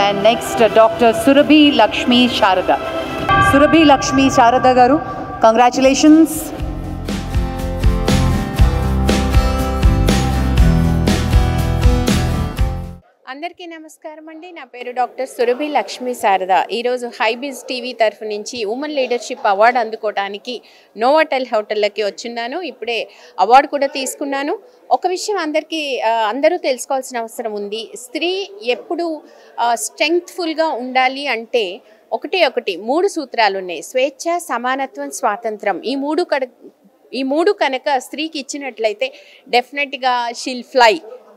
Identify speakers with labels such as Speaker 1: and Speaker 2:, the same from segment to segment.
Speaker 1: And next, Dr. Surabhi Lakshmi Sharada. Surabhi Lakshmi Sharada garu, congratulations.
Speaker 2: అందరికీ నమస్కారం అండి. నా పేరు డాక్టర్ సురభి లక్ష్మీ శారద. ఈరోజు హైబీజ్ టీవీ తరఫు నుంచి ఉమెన్ లీడర్షిప్ అవార్డు అందుకోవడానికి నోవాటెల్ హోటల్కి వచ్చిన్నాను. ఇప్పుడే అవార్డు కూడా తీసుకున్నాను. ఒక విషయం అందరూ తెలుసుకోవాల్సిన అవసరం ఉంది. స్త్రీ ఎప్పుడు స్ట్రెంగ్త్ఫుల్గా ఉండాలి అంటే ఒకటి 3 సూత్రాలు ఉన్నాయి. స్వేచ్ఛ, సమానత్వం, స్వాతంత్రం. ఈ మూడు కనుక స్త్రీకి ఇచ్చినట్లయితే డెఫినెట్గా షీల్ ఫ్లై.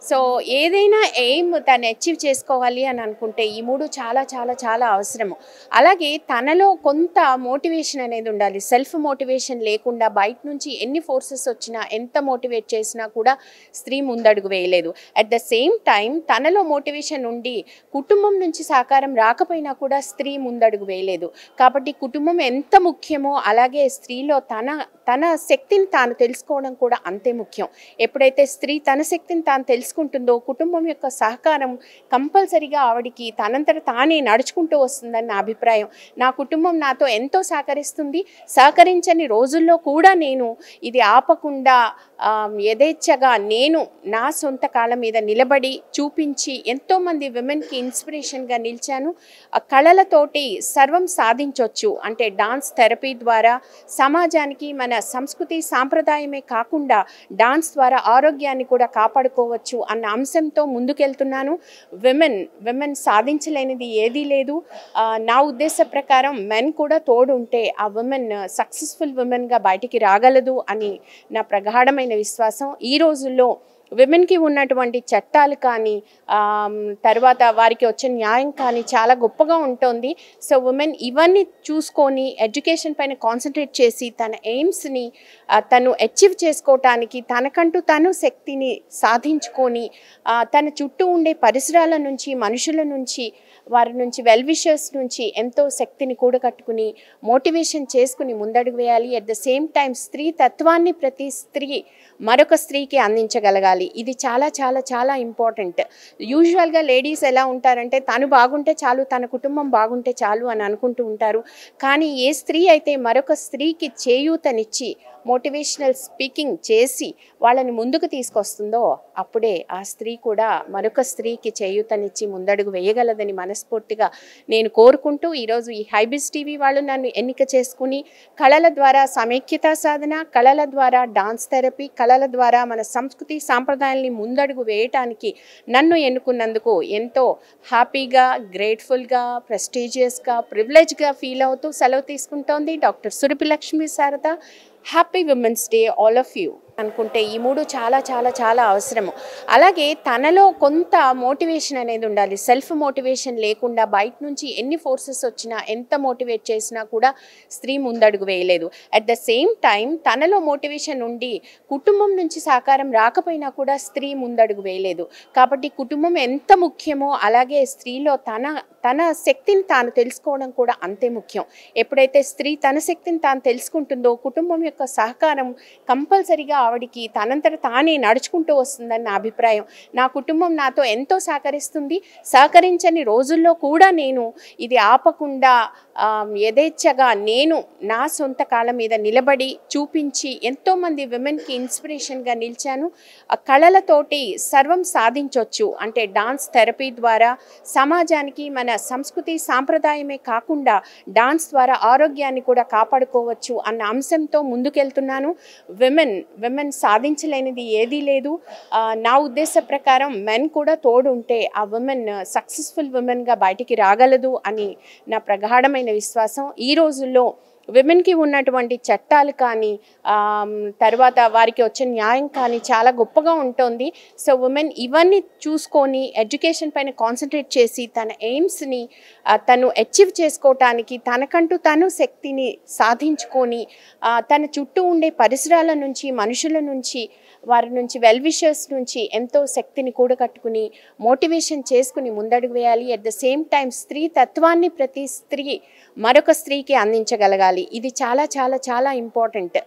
Speaker 2: సో ఏదైనా ఎయిమ్ తను అచీవ్ చేసుకోవాలి అని అనుకుంటే ఈ 3 చాలా చాలా చాలా అవసరము. అలాగే తనలో కొంత మోటివేషన్ అనేది ఉండాలి. సెల్ఫ్ మోటివేషన్ లేకుండా బయట నుంచి ఎన్ని ఫోర్సెస్ వచ్చినా, ఎంత మోటివేట్ చేసినా కూడా స్త్రీ ముందడుగు వేయలేదు. అట్ ద సేమ్ టైం తనలో మోటివేషన్ ఉండి కుటుంబం నుంచి సహకారం రాకపోయినా కూడా స్త్రీ ముందడుగు వేయలేదు. కాబట్టి కుటుంబం ఎంత ముఖ్యమో అలాగే స్త్రీలో తన శక్తిని తాను తెలుసుకోవడం కూడా అంతే ముఖ్యం. ఎప్పుడైతే స్త్రీ తన శక్తిని తాను తెలుసుకుంటుందో కుటుంబం యొక్క సహకారం కంపల్సరీగా ఆవిడికి తనంతట తానే నడుచుకుంటూ వస్తుందని నా అభిప్రాయం. నా కుటుంబం నాతో ఎంతో సహకరిస్తుంది. సహకరించని రోజుల్లో కూడా నేను ఇది ఆపకుండా యథేచ్ఛగా నేను నా సొంత కాళ్ళ మీద నిలబడి చూపించి ఎంతోమంది విమెన్కి ఇన్స్పిరేషన్గా నిలిచాను. కళలతోటి సర్వం సాధించవచ్చు అంటే డాన్స్ థెరపీ ద్వారా సమాజానికి మన సంస్కృతి సాంప్రదాయమే కాకుండా డాన్స్ ద్వారా ఆరోగ్యాన్ని కూడా కాపాడుకోవచ్చు అన్న అంశంతో ముందుకెళ్తున్నాను. విమెన్ సాధించలేనిది ఏదీ లేదు. నా ఉద్దేశ ప్రకారం మెన్ కూడా తోడు ఉంటే ఆ విమెన్ సక్సెస్ఫుల్ విమెన్గా బయటికి రాగలదు అని నా ప్రగాఢమైన విశ్వాసం. ఈ రోజుల్లో విమెన్కి ఉన్నటువంటి చట్టాలు కానీ తర్వాత వారికి వచ్చే న్యాయం కానీ చాలా గొప్పగా ఉంటుంది. సో విమెన్ ఇవన్నీ చూసుకొని ఎడ్యుకేషన్ పైన కాన్సన్ట్రేట్ చేసి తన ఎయిమ్స్ని తను అచీవ్ చేసుకోవటానికి తనకంటూ తను శక్తిని సాధించుకొని తన చుట్టూ ఉండే పరిసరాల నుంచి, మనుషుల నుంచి, వారి నుంచి, వెల్ విషర్స్ నుంచి ఎంతో శక్తిని కూడగట్టుకుని మోటివేషన్ చేసుకుని ముందడుగు వేయాలి. అట్ ద సేమ్ టైం స్త్రీ తత్వాన్ని ప్రతి స్త్రీ మరొక స్త్రీకి అందించగలగాలి. ఇది చాలా చాలా చాలా ఇంపార్టెంట్. యూజువల్గా లేడీస్ ఎలా ఉంటారంటే తను బాగుంటే చాలు, తన కుటుంబం బాగుంటే చాలు అని అనుకుంటూ ఉంటారు. కానీ ఏ స్త్రీ అయితే మరొక స్త్రీకి చేయూతనిచ్చి మోటివేషనల్ స్పీకింగ్ చేసి వాళ్ళని ముందుకు తీసుకొస్తుందో అప్పుడే ఆ స్త్రీ కూడా మరొక స్త్రీకి చేయూతనిచ్చి ముందడుగు వేయగలదని మనస్ఫూర్తిగా నేను కోరుకుంటూ ఈరోజు ఈ హైబీజ్ టీవీ వాళ్ళు నన్ను ఎన్నిక చేసుకుని కళల ద్వారా సమైక్యతా సాధన, కళల ద్వారా డాన్స్ థెరపీ, కళల ద్వారా మన సంస్కృతి సాంప్రదాయాల్ని ముందడుగు వేయటానికి నన్ను ఎన్నుకున్నందుకు ఎంతో హ్యాపీగా, గ్రేట్ఫుల్గా, ప్రెస్టీజియస్గా, ప్రివిలేజ్గా ఫీల్ అవుతూ సెలవు తీసుకుంటోంది doctor Surabhi Lakshmi Sharada. Happy women's day all of you అనుకుంటే ఈ 3 చాలా చాలా చాలా అవసరము. అలాగే తనలో కొంత మోటివేషన్ అనేది ఉండాలి. సెల్ఫ్ మోటివేషన్ లేకుండా బయట నుంచి ఎన్ని ఫోర్సెస్ వచ్చినా, ఎంత మోటివేట్ చేసినా కూడా స్త్రీ ముందడుగు వేయలేదు. అట్ ద సేమ్ టైం తనలో మోటివేషన్ ఉండి కుటుంబం నుంచి సహకారం రాకపోయినా కూడా స్త్రీ ముందడుగు వేయలేదు. కాబట్టి కుటుంబం ఎంత ముఖ్యమో అలాగే స్త్రీలో తన శక్తిని తాను తెలుసుకోవడం కూడా అంతే ముఖ్యం. ఎప్పుడైతే స్త్రీ తన శక్తిని తాను తెలుసుకుంటుందో కుటుంబం యొక్క సహకారం కంపల్సరీగా ఆవిడికి తనంతట తానే నడుచుకుంటూ వస్తుందని నా అభిప్రాయం. నా కుటుంబం నాతో ఎంతో సహకరిస్తుంది. సహకరించని రోజుల్లో కూడా నేను ఇది ఆపకుండా యథేచ్ఛగా నేను నా సొంత కాళ్ళ మీద నిలబడి చూపించి ఎంతోమంది విమెన్కి ఇన్స్పిరేషన్గా నిలిచాను. కళలతోటి సర్వం సాధించవచ్చు అంటే డాన్స్ థెరపీ ద్వారా సమాజానికి మన సంస్కృతి సాంప్రదాయమే కాకుండా డాన్స్ ద్వారా ఆరోగ్యాన్ని కూడా కాపాడుకోవచ్చు అన్న అంశంతో ముందుకెళ్తున్నాను. విమెన్ సాధించలేనిది ఏదీ లేదు. నా ఉద్దేశ ప్రకారం మెన్ కూడా తోడు ఉంటే ఆ విమెన్ సక్సెస్ఫుల్ విమెన్గా బయటికి రాగలదు అని నా ప్రగాఢమైన విశ్వాసం. ఈ రోజుల్లో విమెన్కి ఉన్నటువంటి చట్టాలు కానీ తర్వాత వారికి వచ్చే న్యాయం కానీ చాలా గొప్పగా ఉంటుంది. సో విమెన్ ఇవన్నీ చూసుకొని ఎడ్యుకేషన్ పైన కాన్సన్ట్రేట్ చేసి తన ఎయిమ్స్ని తను అచీవ్ చేసుకోవటానికి తనకంటూ తను శక్తిని సాధించుకొని తన చుట్టూ ఉండే పరిసరాల నుంచి, మనుషుల నుంచి, వారి నుంచి, వెల్ విషర్స్ నుంచి ఎంతో శక్తిని కూడగట్టుకుని మోటివేషన్ చేసుకుని ముందడుగు వేయాలి. అట్ ద సేమ్ టైం స్త్రీ తత్వాన్ని ప్రతి స్త్రీ మరొక స్త్రీకి అందించగలగాలి. ఉండాలి. ఇది చాలా చాలా చాలా ఇంపార్టెంట్.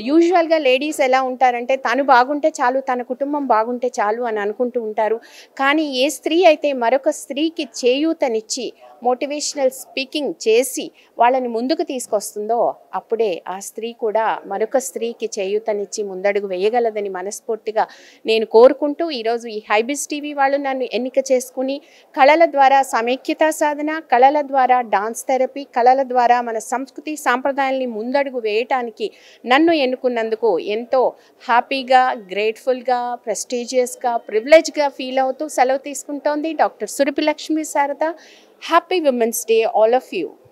Speaker 2: యూజువల్గా లేడీస్ ఎలా ఉంటారంటే తను బాగుంటే చాలు, తన కుటుంబం బాగుంటే చాలు అని అనుకుంటూ ఉంటారు. కానీ ఏ స్త్రీ అయితే మరొక స్త్రీకి చేయూతనిచ్చి మోటివేషనల్ స్పీకింగ్ చేసి వాళ్ళని ముందుకు తీసుకొస్తుందో అప్పుడే ఆ స్త్రీ కూడా మరొక స్త్రీకి చేయూతనిచ్చి ముందడుగు వేయగలదని మనస్ఫూర్తిగా నేను కోరుకుంటూ ఈరోజు ఈ హైబిజ్ టీవీ వాళ్ళు నన్ను ఎన్నిక చేసుకుని కళల ద్వారా సమైక్యతా సాధన, కళల ద్వారా డాన్స్ థెరపీ, కళల ద్వారా మన సంస్కృతి సాంప్రదాయాల్ని ముందడుగు వేయటానికి నన్ను ఎన్నుకున్నందుకు ఎంతో హ్యాపీగా, గ్రేట్ఫుల్గా, ప్రెస్టీజియస్గా, ప్రివిలేజ్గా ఫీల్ అవుతూ సెలవు తీసుకుంటోంది doctor Surabhi Lakshmi Sharada. Happy Women's Day, all of you.